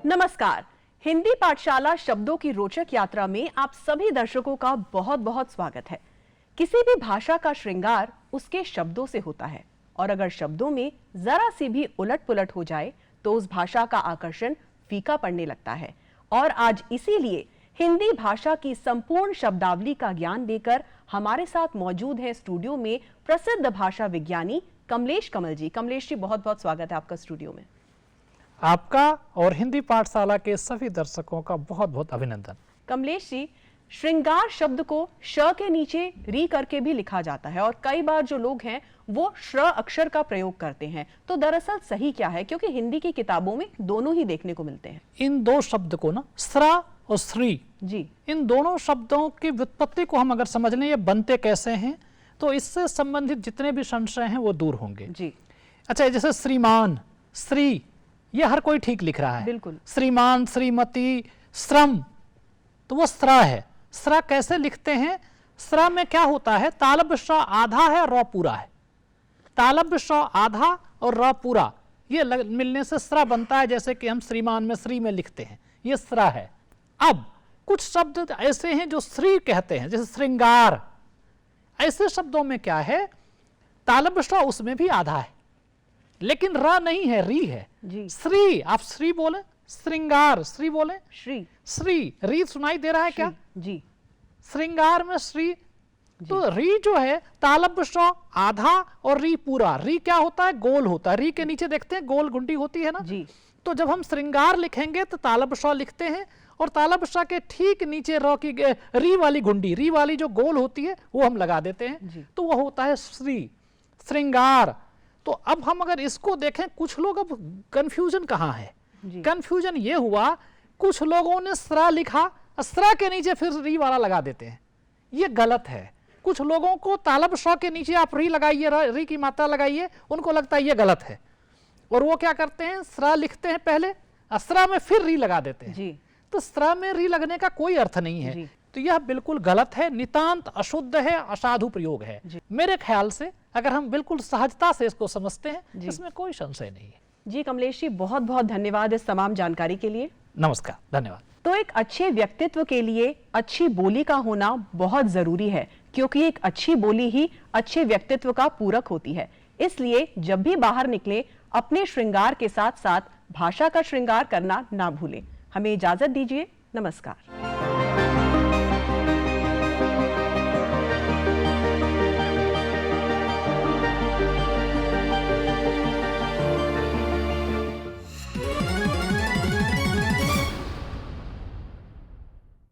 नमस्कार। हिंदी पाठशाला शब्दों की रोचक यात्रा में आप सभी दर्शकों का बहुत बहुत स्वागत है। किसी भी भाषा का श्रृंगार उसके शब्दों से होता है और अगर शब्दों में जरा सी भी उलट-पुलट हो जाए तो उस भाषा का आकर्षण फीका पड़ने लगता है। और आज इसीलिए हिंदी भाषा की संपूर्ण शब्दावली का ज्ञान देकर हमारे साथ मौजूद है स्टूडियो में प्रसिद्ध भाषा विज्ञानी कमलेश कमल जी। कमलेश जी, बहुत बहुत स्वागत है आपका स्टूडियो में। आपका और हिंदी पाठशाला के सभी दर्शकों का बहुत बहुत अभिनंदन। कमलेश जी, श्रृंगार शब्द को श के नीचे री करके भी लिखा जाता है और कई बार जो लोग हैं वो श्र अक्षर का प्रयोग करते हैं, तो दरअसल सही क्या है? क्योंकि हिंदी की किताबों में दोनों ही देखने को मिलते हैं। इन दो शब्द को ना, स्रा और श्री जी, इन दोनों शब्दों की व्युत्पत्ति को हम अगर समझ लें ये बनते कैसे हैं तो इससे संबंधित जितने भी संशय हैं वो दूर होंगे। जी, अच्छा, जैसे श्रीमान, श्री, ये हर कोई ठीक लिख रहा है। बिल्कुल। श्रीमान, श्रीमती, श्रम, तो वो स्रा है। स्रा कैसे लिखते हैं? स्रा में क्या होता है? तालव्य श आधा है, र पूरा है। तालव्य श आधा और र पूरा, ये मिलने से स्रा बनता है। जैसे कि हम श्रीमान में श्री में लिखते हैं, ये स्रा है। अब कुछ शब्द ऐसे हैं जो श्री कहते हैं, जैसे श्रृंगार। ऐसे शब्दों में क्या है? तालव्य श उसमें भी आधा है लेकिन र नहीं है, री है। जी। श्री, आप श्री बोले, श्रृंगार, श्री बोले, श्री, श्री, री सुनाई दे रहा है क्या? जी, श्रृंगार में श्री, तो री जो है तालव्य श आधा और री पूरा। री क्या होता है? गोल होता है। री के नीचे देखते हैं गोल गुंडी होती है ना। जी। तो जब हम श्रृंगार लिखेंगे तो तालव्य श लिखते हैं और तालव्य श के ठीक नीचे र की री वाली गुंडी, री वाली जो गोल होती है वो हम लगा देते हैं, तो वो होता है श्री, श्रृंगार। तो अब हम अगर इसको देखें, कुछ लोग, अब कंफ्यूजन कहाँ है? कंफ्यूजन ये हुआ, कुछ लोगों ने स्रा लिखा, स्रा के नीचे फिर री वाला लगा देते हैं, ये गलत है। कुछ लोगों को तालव्य श के नीचे आप री लगाइए, री की मात्रा लगाइए, उनको लगता है ये गलत है, और वो क्या करते हैं? स्रा लिखते हैं पहले, स्रा में फिर री लगा देते हैं। जी। तो स्रा में री लगने का कोई अर्थ नहीं है। तो यह बिल्कुल गलत है, नितांत अशुद्ध है, असाधु प्रयोग है। मेरे ख्याल से अगर हम बिल्कुल सहजता से इसको समझते हैं, इसमें कोई संशय नहीं है। जी कमलेश जी, बहुत बहुत धन्यवाद इस तमाम जानकारी के लिए। नमस्कार, धन्यवाद। तो एक अच्छे व्यक्तित्व के लिए अच्छी बोली का होना बहुत जरूरी है, क्योंकि एक अच्छी बोली ही अच्छे व्यक्तित्व का पूरक होती है। इसलिए जब भी बाहर निकले, अपने श्रृंगार के साथ साथ भाषा का श्रृंगार करना ना भूलें। हमें इजाजत दीजिए। नमस्कार।